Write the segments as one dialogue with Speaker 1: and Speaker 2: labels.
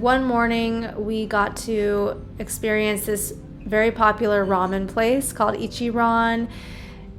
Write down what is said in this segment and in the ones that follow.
Speaker 1: one morning we got to experience this very popular ramen place called Ichiran,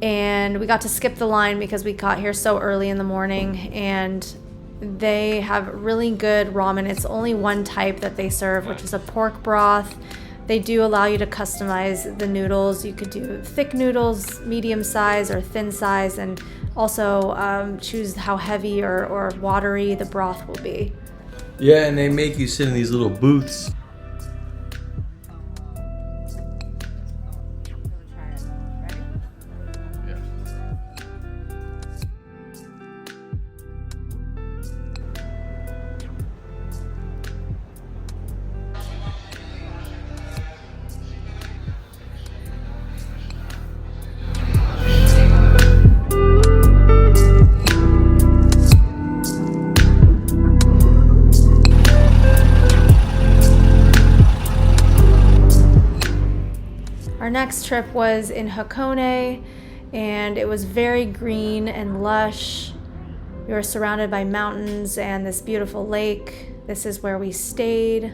Speaker 1: and we got to skip the line because we got here so early in the morning, and they have really good ramen. It's only one type that they serve, which is a pork broth. They do allow you to customize the noodles. You could do thick noodles, medium size or thin size, and also choose how heavy or watery the broth will be.
Speaker 2: Yeah, and they make you sit in these little booths.
Speaker 1: Our next trip was in Hakone, and it was very green and lush. We were surrounded by mountains and this beautiful lake. This is where we stayed.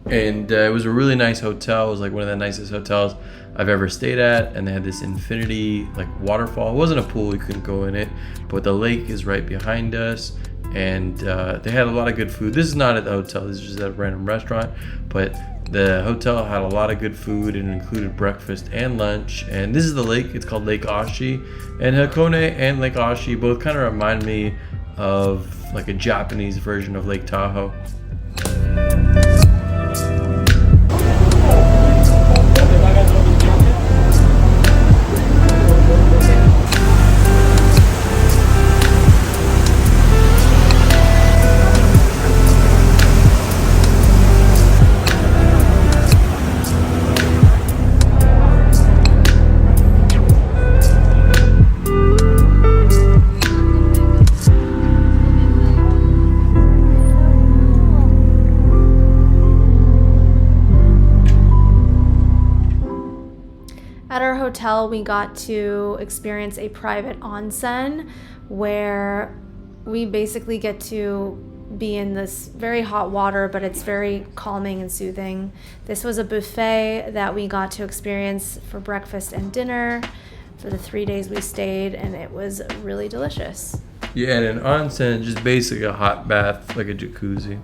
Speaker 2: And it was a really nice hotel. It was like one of the nicest hotels I've ever stayed at. And they had this infinity like waterfall. It wasn't a pool, we couldn't go in it, but the lake is right behind us. And they had a lot of good food. This is not at the hotel, this is just at a random restaurant, but the hotel had a lot of good food and included breakfast and lunch. And this is the lake, it's called Lake Ashi. And Hakone and Lake Ashi both kind of remind me of like a Japanese version of Lake Tahoe.
Speaker 1: At our hotel, we got to experience a private onsen where we basically get to be in this very hot water, but it's very calming and soothing. This was a buffet that we got to experience for breakfast and dinner for the 3 days we stayed, and it was really delicious.
Speaker 2: Yeah, and an onsen, just basically a hot bath, like a jacuzzi.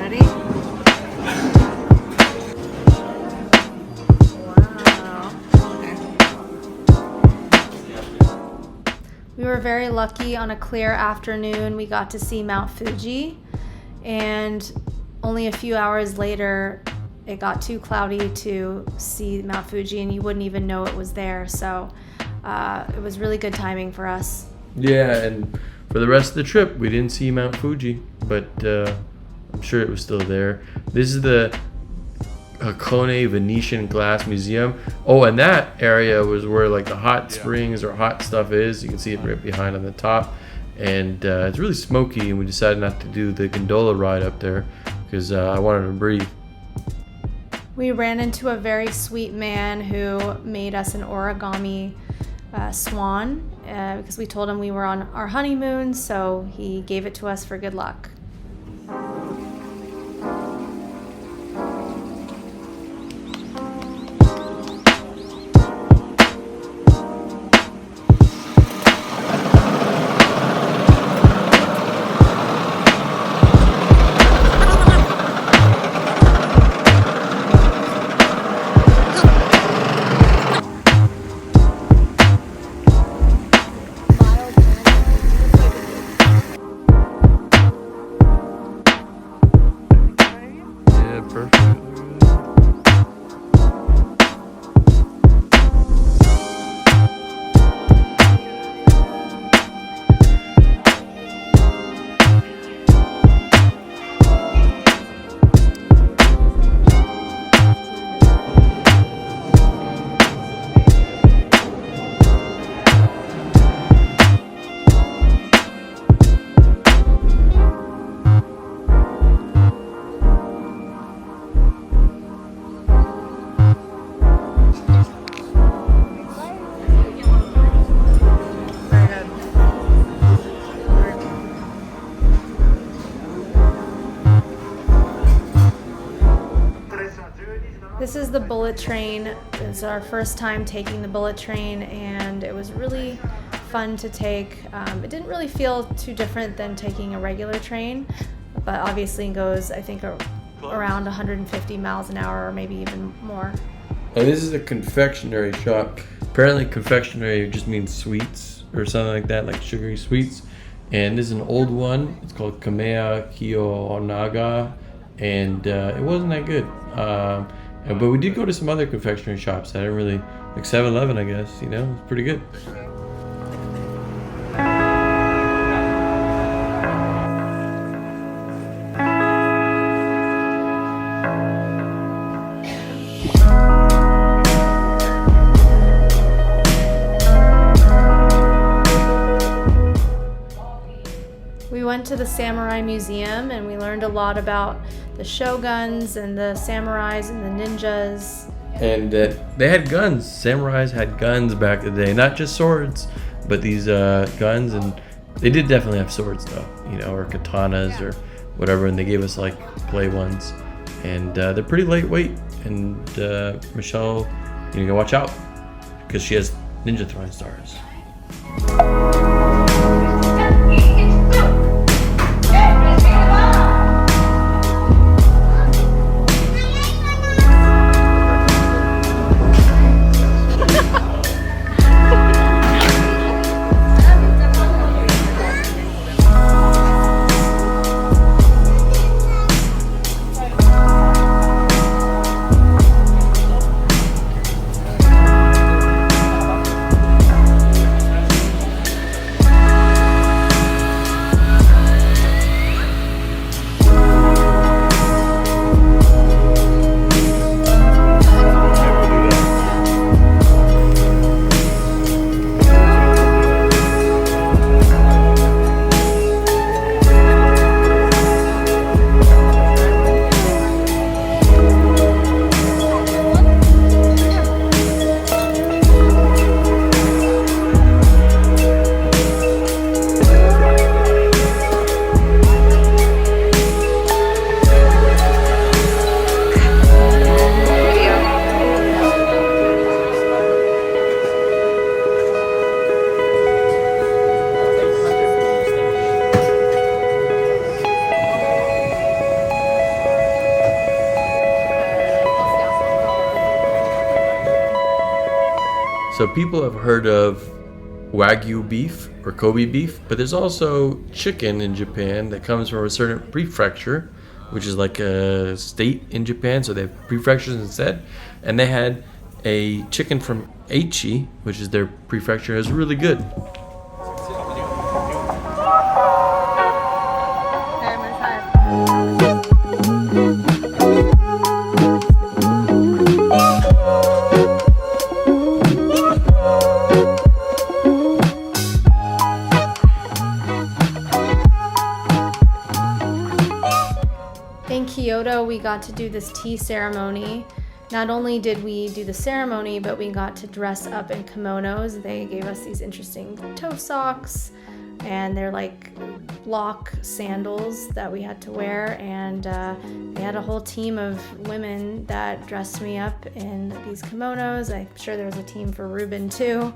Speaker 1: Ready? We were very lucky. On a clear afternoon, we got to see Mount Fuji, and only a few hours later, it got too cloudy to see Mount Fuji, and you wouldn't even know it was there. So it was really good timing for us.
Speaker 2: Yeah, and for the rest of the trip, we didn't see Mount Fuji, but I'm sure it was still there. This is the Hakone Venetian Glass Museum. Oh, and that area was where like the hot springs or hot stuff is. You can see it right behind on the top. And it's really smoky, and we decided not to do the gondola ride up there because I wanted to breathe.
Speaker 1: We ran into a very sweet man who made us an origami swan because we told him we were on our honeymoon, so he gave it to us for good luck. This is the bullet train. It's our first time taking the bullet train, and it was really fun to take. It didn't really feel too different than taking a regular train, but obviously it goes, I think, around 150 miles an hour or maybe even more.
Speaker 2: And this is a confectionery shop. Apparently confectionery just means sweets or something like that, like sugary sweets. And this is an old one. It's called Kamea Kiyonaga, and it wasn't that good. But we did go to some other confectionery shops. I didn't really, like 7-Eleven, I guess, you know, it was pretty good.
Speaker 1: We went to the Samurai Museum and we learned a lot about the shoguns and the samurais and the ninjas.
Speaker 2: And they had guns. Samurais had guns back in the day, not just swords, but these guns. And they did definitely have swords, though, you know, or katanas or whatever. And they gave us like play ones, and they're pretty lightweight. And Michelle, you gotta watch out because she has ninja throwing stars. So people have heard of Wagyu beef or Kobe beef, but there's also chicken in Japan that comes from a certain prefecture, which is like a state in Japan, so they have prefectures instead. And they had a chicken from Aichi, which is their prefecture. It was really good.
Speaker 1: In Kyoto, we got to do this tea ceremony. Not only did we do the ceremony, but we got to dress up in kimonos. They gave us these interesting toe socks, and they're like block sandals that we had to wear. And they had a whole team of women that dressed me up in these kimonos. I'm sure there was a team for Ruben too.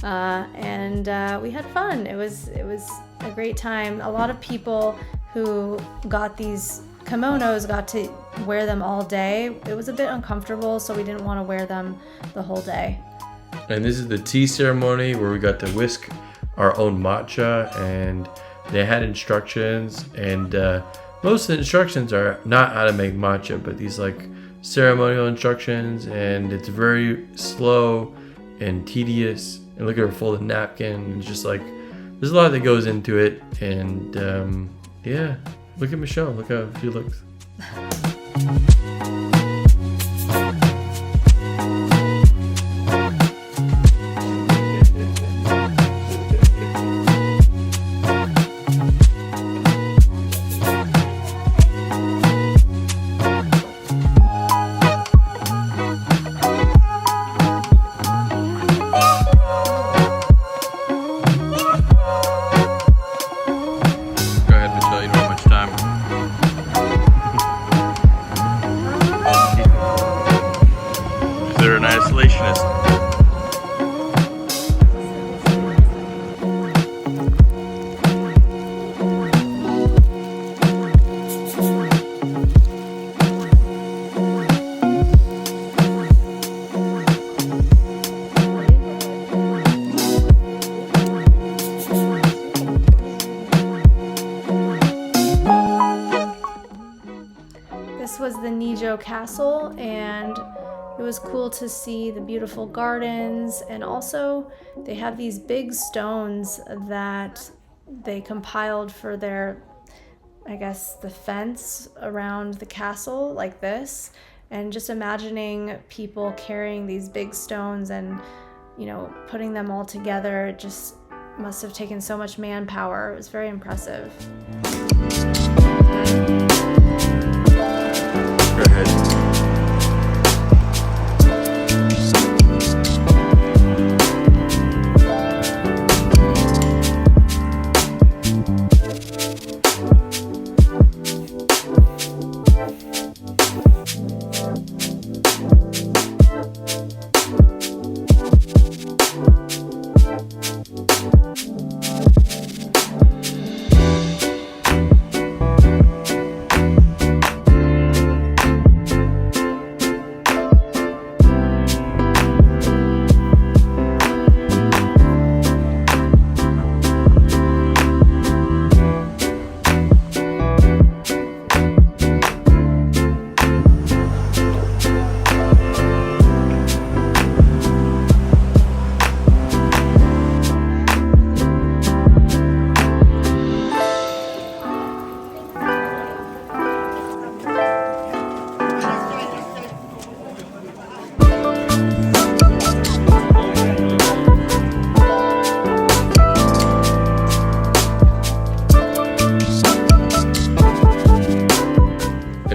Speaker 1: And we had fun. It was a great time. A lot of people who got these kimonos got to wear them all day. It was a bit uncomfortable, so we didn't want to wear them the whole day.
Speaker 2: And this is the tea ceremony where we got to whisk our own matcha, and they had instructions, and most of the instructions are not how to make matcha, but these like ceremonial instructions, and it's very slow and tedious. And look at her folded napkin. It's just like there's a lot that goes into it, and yeah. Look at Michelle. Look how she looks.
Speaker 1: castle, and it was cool to see the beautiful gardens. And also they have these big stones that they compiled for their, I guess, the fence around the castle, like this. And just imagining people carrying these big stones and, you know, putting them all together, it just must have taken so much manpower. It was very impressive.
Speaker 2: Go ahead.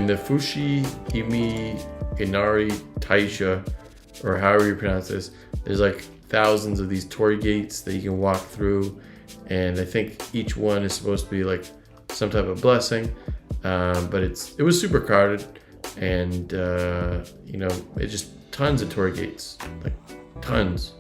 Speaker 2: The Fushi Imi Inari Taisha, or however you pronounce this, there's like thousands of these torii gates that you can walk through, and I think each one is supposed to be like some type of blessing, but it was super crowded, and you know, it's just tons of torii gates, like tons.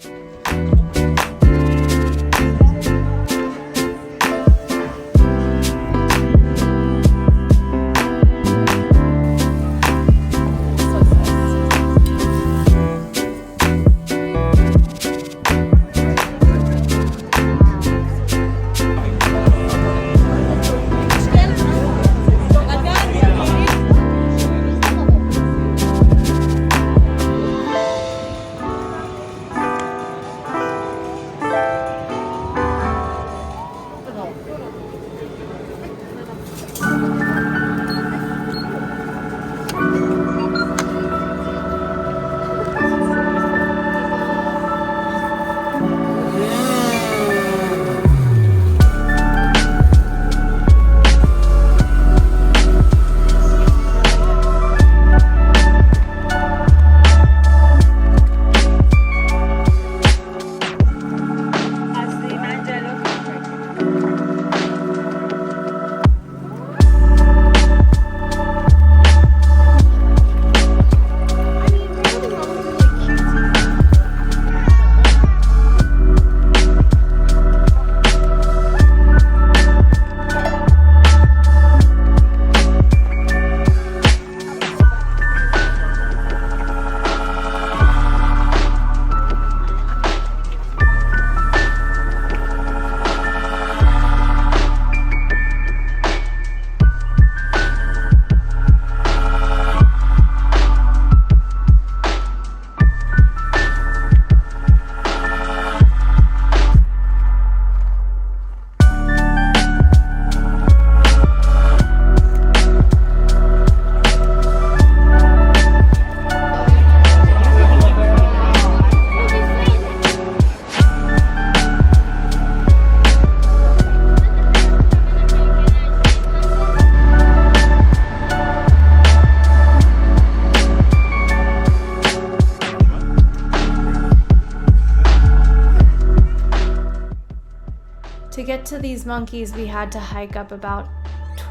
Speaker 1: To get to these monkeys, we had to hike up about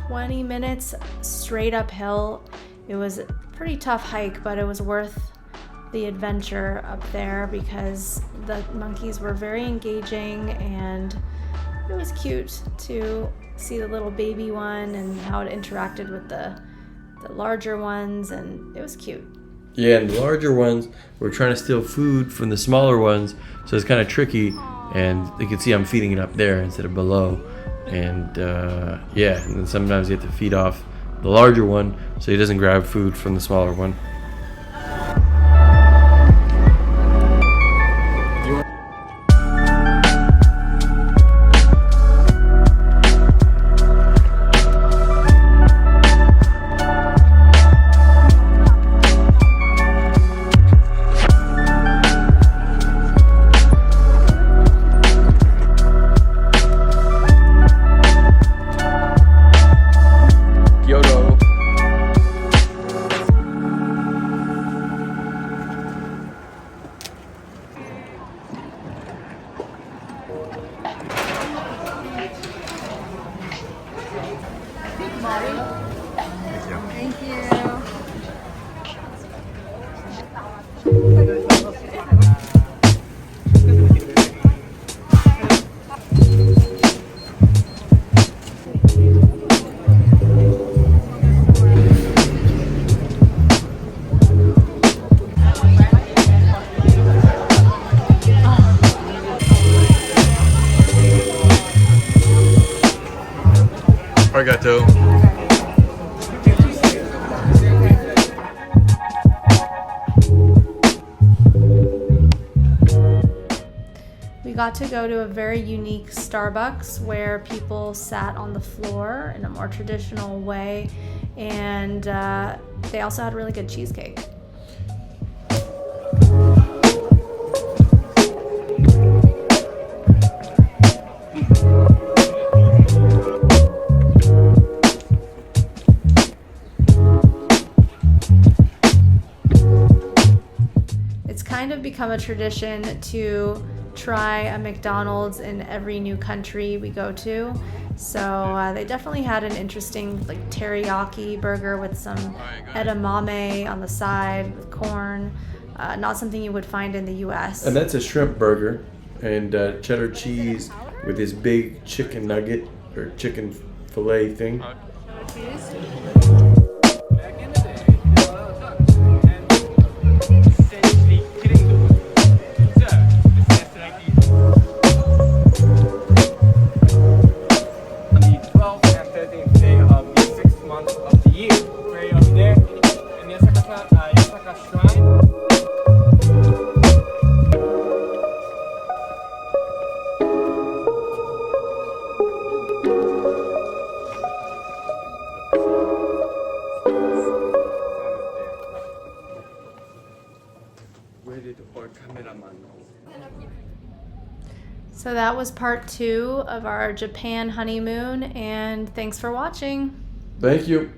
Speaker 1: 20 minutes straight uphill. It was a pretty tough hike, but it was worth the adventure up there because the monkeys were very engaging, and it was cute to see the little baby one and how it interacted with the larger ones, and it was cute.
Speaker 2: Yeah, and the larger ones were trying to steal food from the smaller ones, so it's kind of tricky. And you can see I'm feeding it up there instead of below. And yeah, and then sometimes you have to feed off the larger one so he doesn't grab food from the smaller one. Kyoto.
Speaker 1: Thank you.
Speaker 2: Arigato.
Speaker 1: We got to go to a very unique Starbucks where people sat on the floor in a more traditional way, and they also had really good cheesecake. It's kind of become a tradition to try a McDonald's in every new country we go to. So they definitely had an interesting like teriyaki burger with some edamame on the side with corn. Not something you would find in the US.
Speaker 2: And that's a shrimp burger and cheddar cheese with this big chicken nugget or chicken fillet thing.
Speaker 1: So that was part 2 of our Japan honeymoon, and thanks for watching.
Speaker 2: Thank you.